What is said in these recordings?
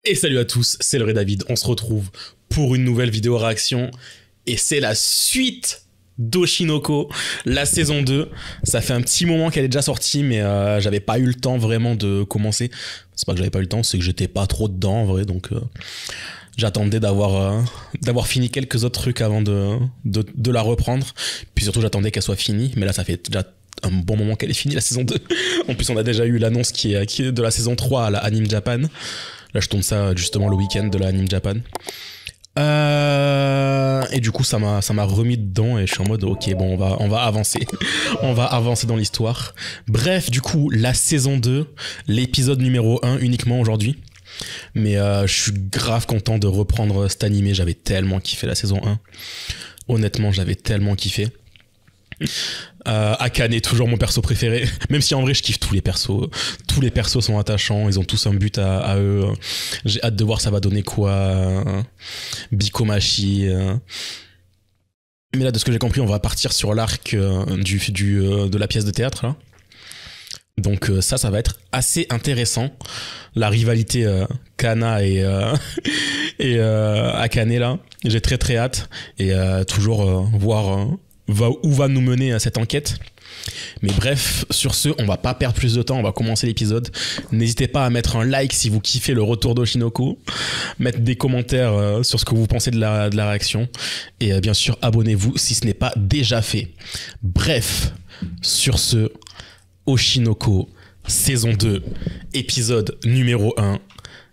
Et salut à tous, c'est le Ré David, on se retrouve pour une nouvelle vidéo réaction et c'est la suite d'Oshinoko, la saison 2. Ça fait un petit moment qu'elle est déjà sortie mais j'avais pas eu le temps vraiment de commencer. C'est pas que j'avais pas eu le temps, c'est que j'étais pas trop dedans en vrai, donc j'attendais d'avoir fini quelques autres trucs avant de la reprendre. Puis surtout j'attendais qu'elle soit finie, mais là ça fait déjà un bon moment qu'elle est finie la saison 2. En plus on a déjà eu l'annonce qui est de la saison 3 à la Anime Japan. Là, je tourne ça justement le week-end de la Anime Japan. Et du coup, ça m'a remis dedans et je suis en mode, ok, bon, on va avancer. On va avancer dans l'histoire. Bref, du coup, la saison 2, l'épisode numéro 1 uniquement aujourd'hui. Mais je suis grave content de reprendre cet animé. J'avais tellement kiffé la saison 1. Honnêtement, j'avais tellement kiffé. Akane est toujours mon perso préféré, même si en vrai je kiffe tous les persos sont attachants, ils ont tous un but à eux. J'ai hâte de voir ça va donner quoi. Bikomachi, mais là de ce que j'ai compris on va partir sur l'arc de la pièce de théâtre là. Donc ça va être assez intéressant, la rivalité Kana et Akane là, j'ai très hâte et toujours voir où va nous mener cette enquête. Mais bref, sur ce, on va pas perdre plus de temps, on va commencer l'épisode. N'hésitez pas à mettre un like si vous kiffez le retour d'Oshinoko, mettre des commentaires sur ce que vous pensez de la réaction, et bien sûr, abonnez-vous si ce n'est pas déjà fait. Bref, sur ce, Oshinoko, saison 2, épisode numéro 1,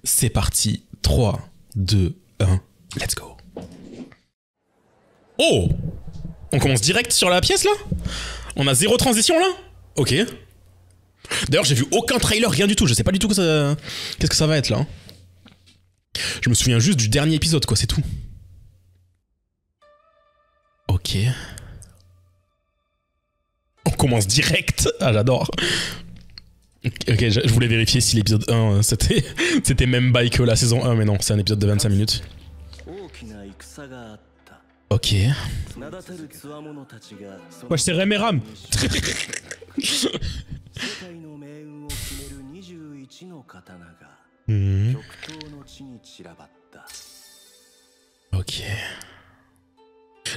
c'est parti, 3, 2, 1, let's go. Oh! On commence direct sur la pièce là? On a zéro transition là? Ok. D'ailleurs j'ai vu aucun trailer, rien du tout, je sais pas du tout qu'est-ce que ça va être là. Je me souviens juste du dernier épisode quoi, c'est tout. Ok. On commence direct. Ah j'adore. Ok, je voulais vérifier si l'épisode 1 c'était même bail que la saison 1, mais non, c'est un épisode de 25 minutes. Ok. Ouais, c'est Remeram. Ok.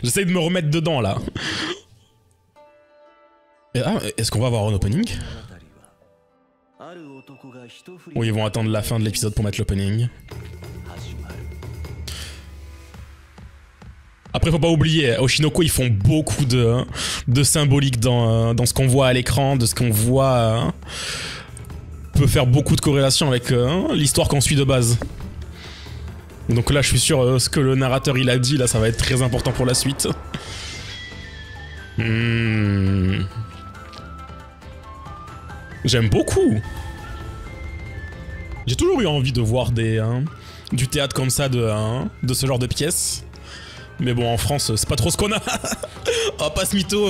J'essaye de me remettre dedans là. Est-ce qu'on va avoir un opening? Ou ils vont attendre la fin de l'épisode pour mettre l'opening? Après, faut pas oublier, Oshinoko, ils font beaucoup de symbolique dans ce qu'on voit à l'écran, de ce qu'on voit peut faire beaucoup de corrélations avec l'histoire qu'on suit de base. Donc là, je suis sûr, ce que le narrateur il a dit, là, ça va être très important pour la suite. J'aime beaucoup. J'ai toujours eu envie de voir du théâtre comme ça, de ce genre de pièces. Mais bon, en France, c'est pas trop ce qu'on a. Oh, pas ce mytho.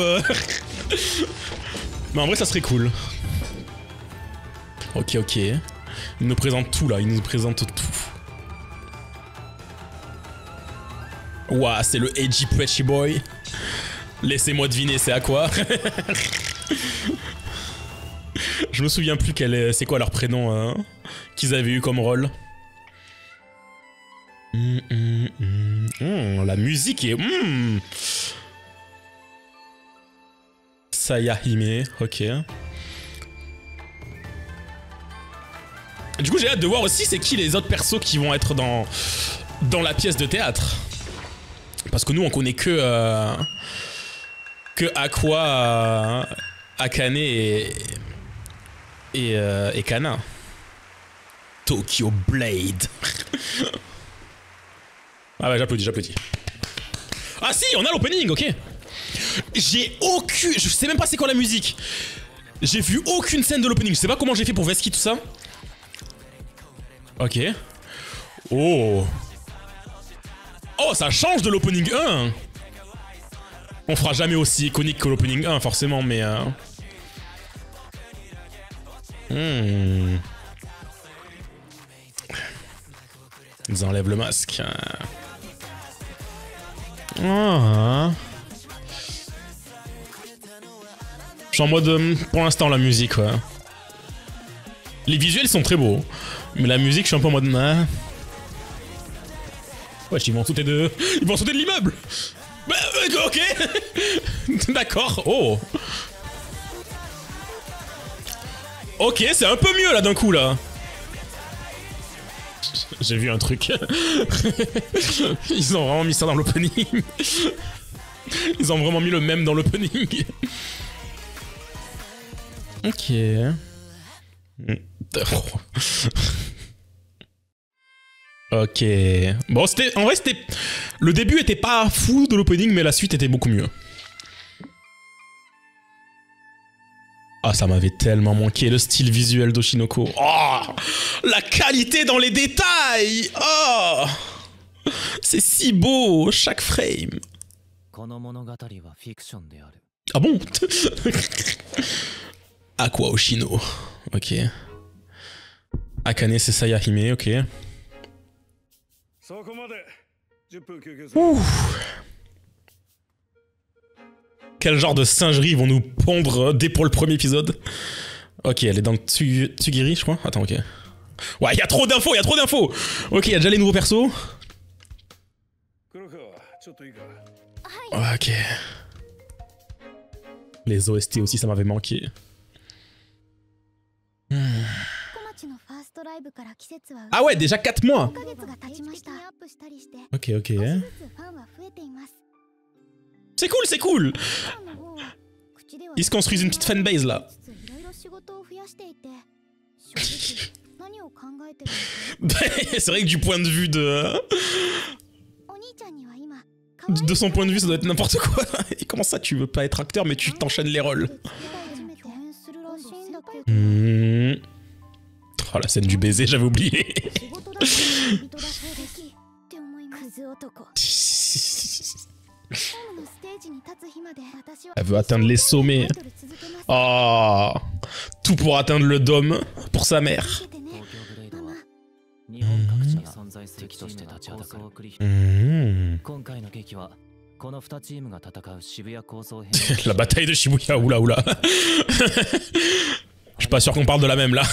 Mais en vrai, ça serait cool. Ok. Il nous présente tout, là. Il nous présente tout. Ouah, c'est le edgy pretty boy. Laissez-moi deviner, c'est à quoi? Je me souviens plus c'est quoi leur prénom qu'ils avaient eu comme rôle. La musique est... Sayahime, ok. Du coup, j'ai hâte de voir aussi c'est qui les autres persos qui vont être dans la pièce de théâtre. Parce que nous, on connaît que Aqua, Akane et Kana. Tokyo Blade. Ah ouais, j'applaudis. Ah si, on a l'opening, ok. Je sais même pas c'est quoi la musique. J'ai vu aucune scène de l'opening. Je sais pas comment j'ai fait pour Veski tout ça. Ok. Oh, ça change de l'opening 1. On fera jamais aussi iconique que l'opening 1 forcément, mais... Ils enlèvent le masque. Je suis en mode, pour l'instant, la musique, ouais. Les visuels sont très beaux, mais la musique, je suis un peu en mode... Wesh, ils vont sauter de... Ils vont sauter de l'immeuble. Bah, ok. D'accord. Oh. Ok, c'est un peu mieux là d'un coup là. J'ai vu un truc. Ils ont vraiment mis ça dans l'opening. Ils ont vraiment mis le même dans l'opening. Ok. Ok. Bon, c'était... En vrai, c'était... Le début était pas fou de l'opening, mais la suite était beaucoup mieux. Ah, ça m'avait tellement manqué, le style visuel d'Oshinoko. Oh, la qualité dans les détails. Oh, c'est si beau, chaque frame. Ah bon? Aqua Oshino. Ok. Akane Sesaya Hime, ok. Ouh. Quel genre de singerie vont nous pondre dès pour le premier épisode? Ok, elle est dans le Tsugiri, je crois. Attends, ok. Ouais, il y a trop d'infos, il y a trop d'infos. Ok, il y a déjà les nouveaux persos. Ok. Les OST aussi, ça m'avait manqué. Ah ouais, déjà 4 mois. Ok, ok. C'est cool, c'est cool. Ils se construisent une petite fanbase là. C'est vrai que du point de vue de son point de vue, ça doit être n'importe quoi. Et comment ça, tu veux pas être acteur, mais tu t'enchaînes les rôles? Oh, la scène du baiser, j'avais oublié. Elle veut atteindre les sommets. Oh, tout pour atteindre le dôme pour sa mère. La bataille de Shibuya, oula oula. Je suis pas sûr qu'on parle de la même là.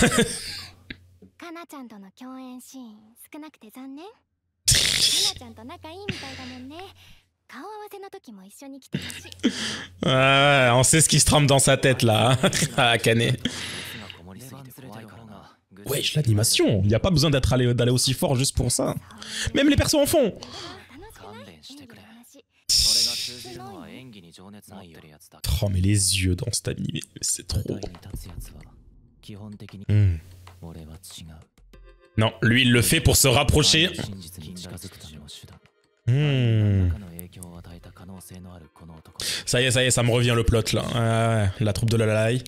Ouais, on sait ce qui se trame dans sa tête là, à Akane. Wesh, l'animation, il y a pas besoin d'aller aussi fort juste pour ça. Même les persos en font. Oh mais les yeux dans cet animé, c'est trop. Non, lui il le fait pour se rapprocher. Ça y est, ça me revient le plot là. La troupe de Lalai.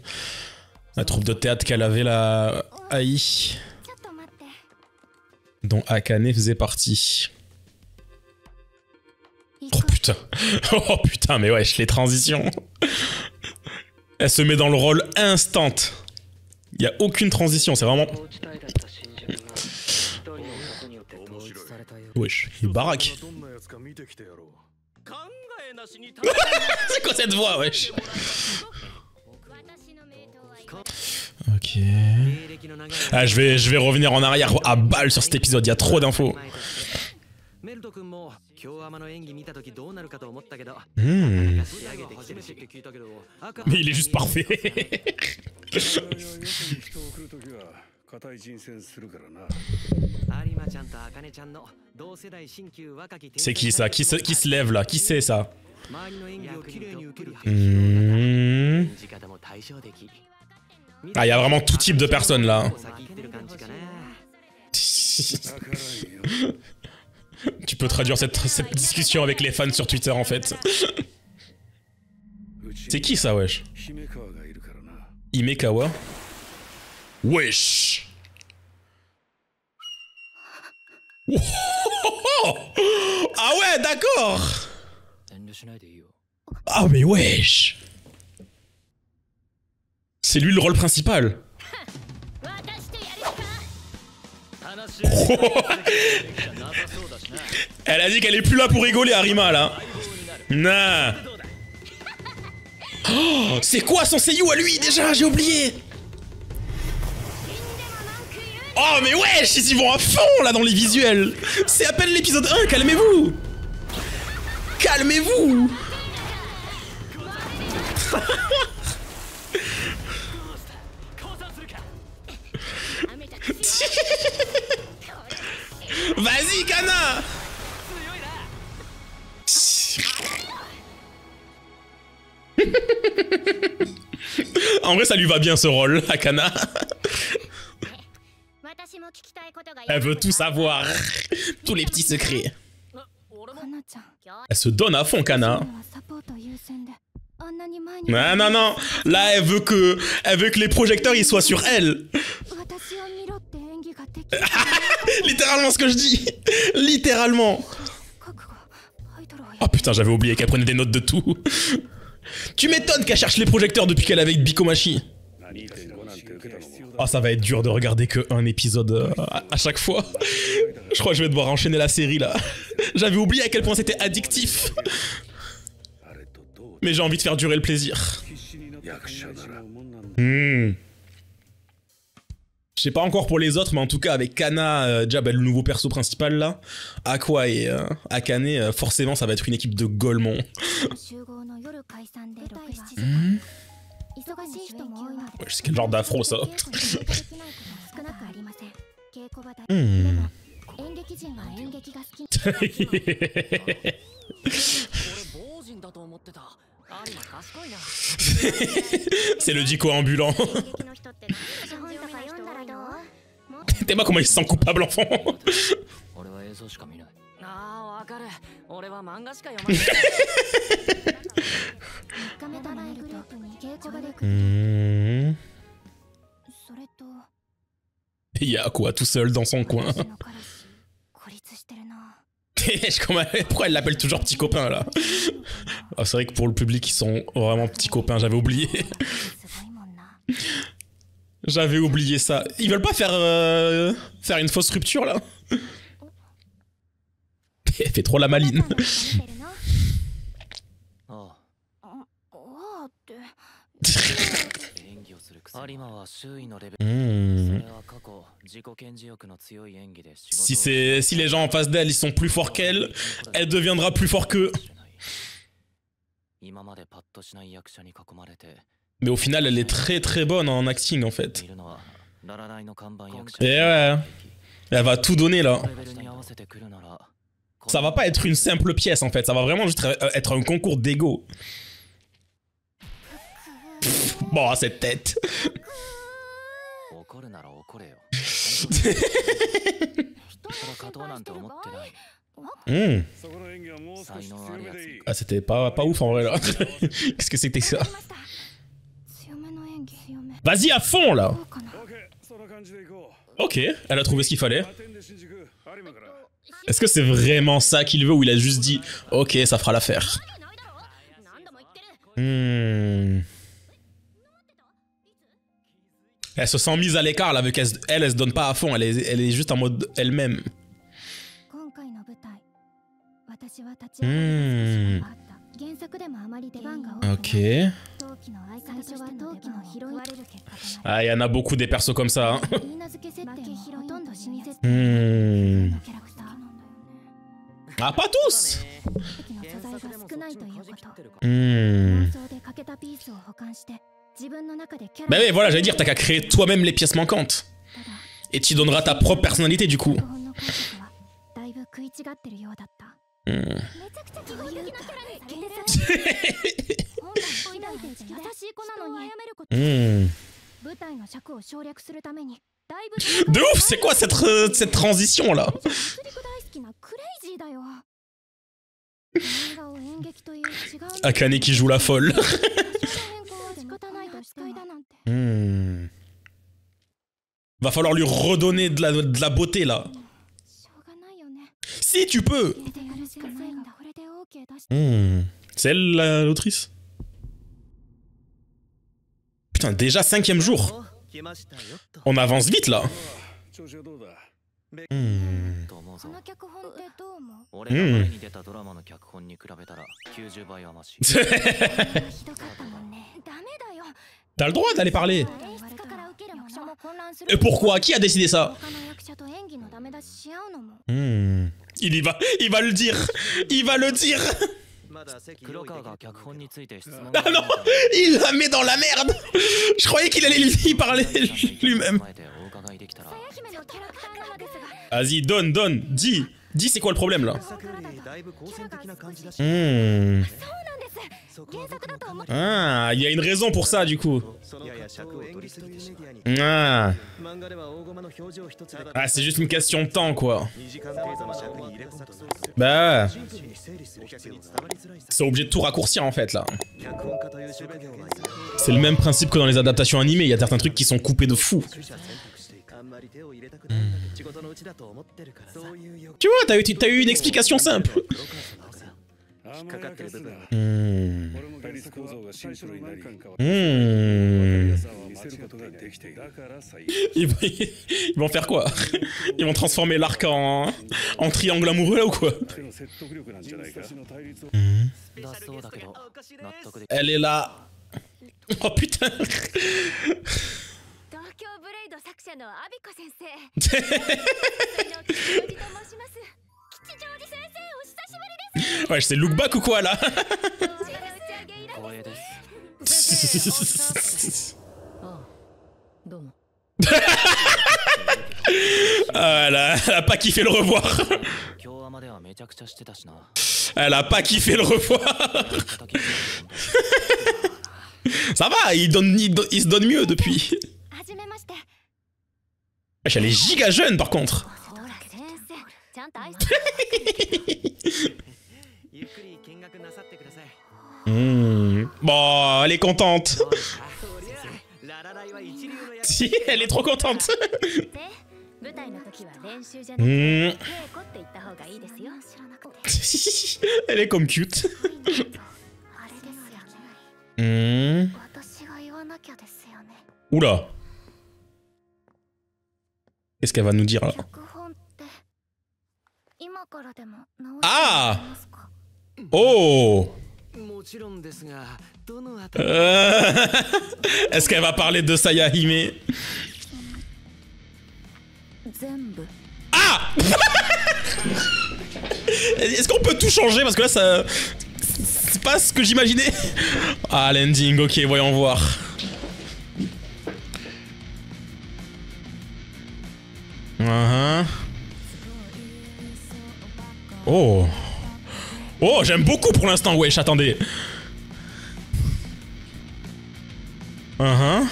La troupe de théâtre qu'elle avait la AI. Dont Akane faisait partie. Oh putain. Oh putain, mais wesh, les transitions. Elle se met dans le rôle instant. Il y a aucune transition, c'est vraiment... Wesh, il baraque. C'est quoi cette voix, wesh? Ok. Ah, je vais revenir en arrière à balle sur cet épisode, il y a trop d'infos. Mais il est juste parfait. C'est qui ça? Qui se lève là? Qui c'est ça? Ah, il y a vraiment tout type de personnes là. Tu peux traduire cette discussion avec les fans sur Twitter en fait. C'est qui ça, wesh? Himekawa? Wesh! Ah ouais, d'accord! Ah mais wesh! C'est lui le rôle principal. Elle a dit qu'elle est plus là pour rigoler, Arima, là. Nah. Oh, c'est quoi son seiyuu à lui, déjà? J'ai oublié. Oh mais wesh, ils y vont à fond là dans les visuels. C'est à peine l'épisode 1, calmez-vous. Calmez-vous. Vas-y, Kana. En vrai, ça lui va bien ce rôle, à Kana. Elle veut tout savoir. Tous les petits secrets. Elle se donne à fond, Kana. Non, non, non. Là, elle veut que les projecteurs ils soient sur elle. Littéralement ce que je dis. Littéralement. Oh putain, j'avais oublié qu'elle prenait des notes de tout. Tu m'étonnes qu'elle cherche les projecteurs depuis qu'elle est avec Bikomachi. Oh, ça va être dur de regarder que un épisode à chaque fois. Je crois que je vais devoir enchaîner la série là. J'avais oublié à quel point c'était addictif. Mais j'ai envie de faire durer le plaisir. Je sais pas encore pour les autres, mais en tout cas avec Kana, déjà le nouveau perso principal là, Aqua et Akane, forcément ça va être une équipe de golemons. Ouais, c'est quel genre d'afro ça. C'est le dico ambulant. T'es pas comment il se sent coupable enfant. Il y a quoi tout seul dans son coin. Pourquoi elle l'appelle toujours petit copain là? Oh, c'est vrai que pour le public ils sont vraiment petits copains, j'avais oublié. J'avais oublié ça. Ils veulent pas faire une fausse rupture là? Elle fait trop la maline. Si les gens en face d'elle ils sont plus forts qu'elle, elle deviendra plus fort qu'eux. Mais au final elle est très très bonne en acting en fait. Et ouais, elle va tout donner là. Ça va pas être une simple pièce en fait, ça va vraiment juste être un concours d'ego. Bon, cette tête. Ah, c'était pas ouf en vrai là. Qu'est-ce que c'était que ça? Vas-y à fond là. Ok, elle a trouvé ce qu'il fallait. Est-ce que c'est vraiment ça qu'il veut ou il a juste dit ok, ça fera l'affaire? Elle se sent mise à l'écart là, vu qu'elle se donne pas à fond, elle est juste en mode elle-même. Ok. Ah, il y en a beaucoup des persos comme ça. Hein. Ah, pas tous. Bah oui, voilà, j'allais dire, t'as qu'à créer toi-même les pièces manquantes. Et tu donneras ta propre personnalité du coup. De ouf, c'est quoi cette transition là? Akane qui joue la folle. Va falloir lui redonner de la beauté là. Si tu peux. C'est elle l'autrice? Putain, déjà 5e jour. On avance vite là. T'as le droit d'aller parler. Et pourquoi? Qui a décidé ça? Il va le dire. Il va le dire. Ah non, il la met dans la merde. Je croyais qu'il allait y parler lui-même. Vas-y, donne, dis. Dis c'est quoi le problème là? Ah, il y a une raison pour ça du coup. Ah, c'est juste une question de temps quoi. Bah, c'est obligé de tout raccourcir en fait là. C'est le même principe que dans les adaptations animées, il y a certains trucs qui sont coupés de fou. Tu vois, t'as eu une explication simple. Ils vont faire quoi? Ils vont transformer l'arc en triangle amoureux là ou quoi? Elle est là. Oh putain. Ouais, c'est look back ou quoi là? Elle a pas kiffé le revoir. Elle a pas kiffé le revoir. Ça va, il se donne mieux depuis. Elle est giga jeune par contre. Bon, elle est contente. Si, elle est trop contente. Elle est comme cute. Oula. Qu'est-ce qu'elle va nous dire là? Ah! Oh! Est-ce qu'elle va parler de Sayahime? Ah! Est-ce qu'on peut tout changer? Parce que là, ça... c'est pas ce que j'imaginais. Ah, l'ending, ok, voyons voir. Oh. Oh, j'aime beaucoup pour l'instant, wesh, attendez. Ah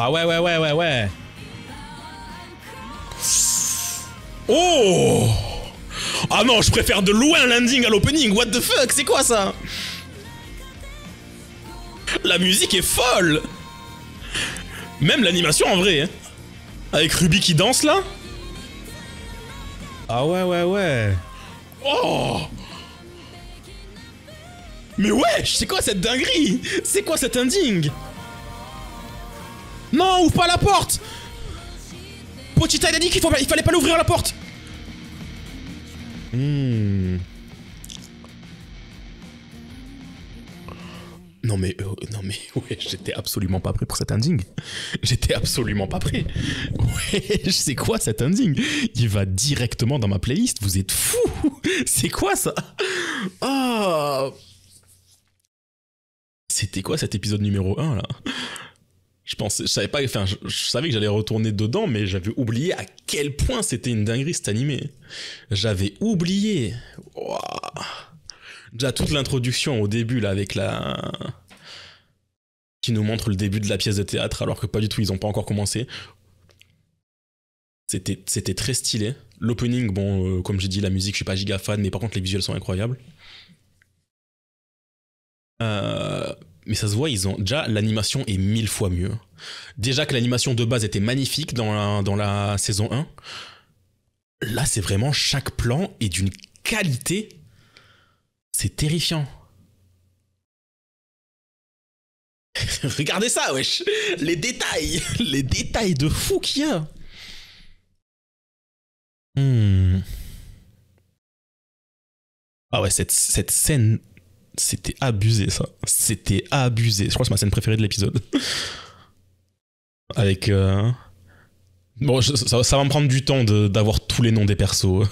ouais. Oh. Ah non, je préfère de loin l'ending à l'opening, what the fuck, c'est quoi ça? La musique est folle. Même l'animation en vrai, hein. Avec Ruby qui danse là. Ah ouais. Oh. Mais wesh, c'est quoi cette dinguerie? C'est quoi cet ending? Non, ouvre pas la porte. Pochita il a dit qu'il fallait pas l'ouvrir la porte. Non mais ouais, j'étais absolument pas prêt pour cet ending. J'étais absolument pas prêt. Ouais, c'est quoi cet ending? Il va directement dans ma playlist, vous êtes fous. C'est quoi ça? Oh. C'était quoi cet épisode numéro 1 là? Je savais pas, enfin, je savais que j'allais retourner dedans, mais j'avais oublié à quel point c'était une dinguerie cet animé. J'avais oublié. Wow. Déjà toute l'introduction au début là avec la... qui nous montre le début de la pièce de théâtre alors que pas du tout, ils ont pas encore commencé. C'était très stylé. L'opening, bon, comme j'ai dit, la musique, je suis pas giga fan, mais par contre les visuels sont incroyables. Mais ça se voit, ils ont déjà l'animation est 1000 fois mieux. Déjà que l'animation de base était magnifique dans la saison 1. Là, c'est vraiment chaque plan est d'une qualité. C'est terrifiant. Regardez ça, wesh. Les détails de fou qu'il y a. Ah ouais, cette scène C'était abusé, ça. C'était abusé. Je crois que c'est ma scène préférée de l'épisode. Avec... Bon, ça va me prendre du temps d'avoir tous les noms des persos.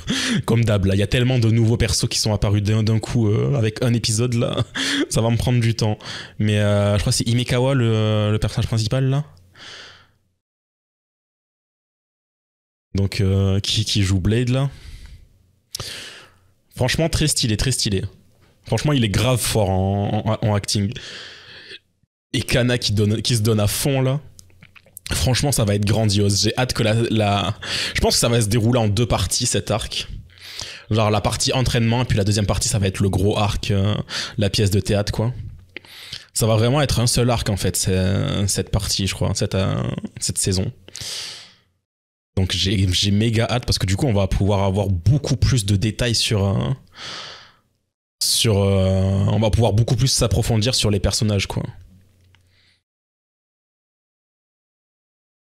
Comme d'hab, là. Il y a tellement de nouveaux persos qui sont apparus d'un coup avec un épisode, là. Ça va me prendre du temps. Mais je crois que c'est Himekawa, le personnage principal, là. Donc, qui joue Blade, là. Franchement, très stylé, très stylé. Franchement, il est grave fort en acting. Et Kana qui se donne à fond, là. Franchement, ça va être grandiose. J'ai hâte que Je pense que ça va se dérouler en 2 parties, cet arc. Genre la partie entraînement, et puis la deuxième partie, ça va être le gros arc, la pièce de théâtre, quoi. Ça va vraiment être un seul arc, en fait, cette partie, je crois, cette saison. Donc j'ai méga hâte, parce que du coup, on va pouvoir avoir beaucoup plus de détails on va pouvoir beaucoup plus s'approfondir sur les personnages, quoi.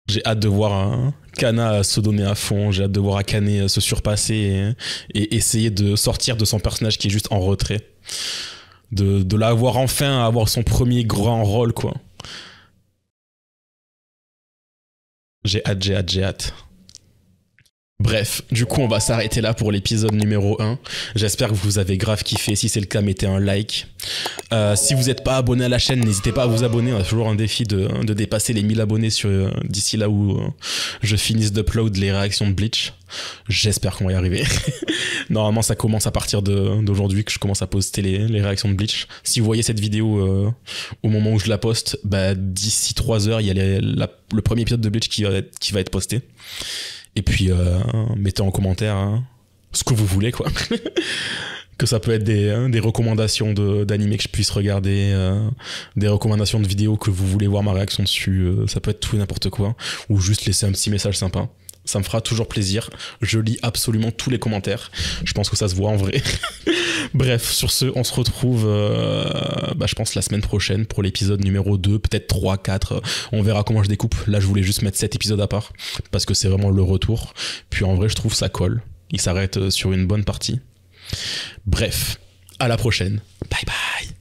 J'ai hâte de voir Kana se donner à fond, j'ai hâte de voir Akane se surpasser et essayer de sortir de son personnage qui est juste en retrait. De l'avoir enfin à avoir son premier grand rôle, quoi. J'ai hâte, j'ai hâte, j'ai hâte. Bref, du coup on va s'arrêter là pour l'épisode numéro 1. J'espère que vous avez grave kiffé. Si c'est le cas, mettez un like. Si vous n'êtes pas abonné à la chaîne, n'hésitez pas à vous abonner. On a toujours un défi de dépasser les 1000 abonnés d'ici là où je finisse d'upload les réactions de Bleach. J'espère qu'on va y arriver. Normalement ça commence à partir d'aujourd'hui que je commence à poster les réactions de Bleach. Si vous voyez cette vidéo au moment où je la poste, bah, d'ici 3 heures, il y a le premier épisode de Bleach qui va être posté. Et puis, mettez en commentaire ce que vous voulez, quoi. Que ça peut être des recommandations d'animés que je puisse regarder, des recommandations de vidéos que vous voulez voir ma réaction dessus, ça peut être tout et n'importe quoi. Ou juste laisser un petit message sympa. Ça me fera toujours plaisir. Je lis absolument tous les commentaires. Je pense que ça se voit en vrai. Bref, sur ce, on se retrouve, je pense, la semaine prochaine pour l'épisode numéro 2, peut-être 3, 4. On verra comment je découpe. Là, je voulais juste mettre 7 épisodes à part, parce que c'est vraiment le retour. Puis en vrai, je trouve ça colle. Il s'arrête sur une bonne partie. Bref, à la prochaine. Bye bye.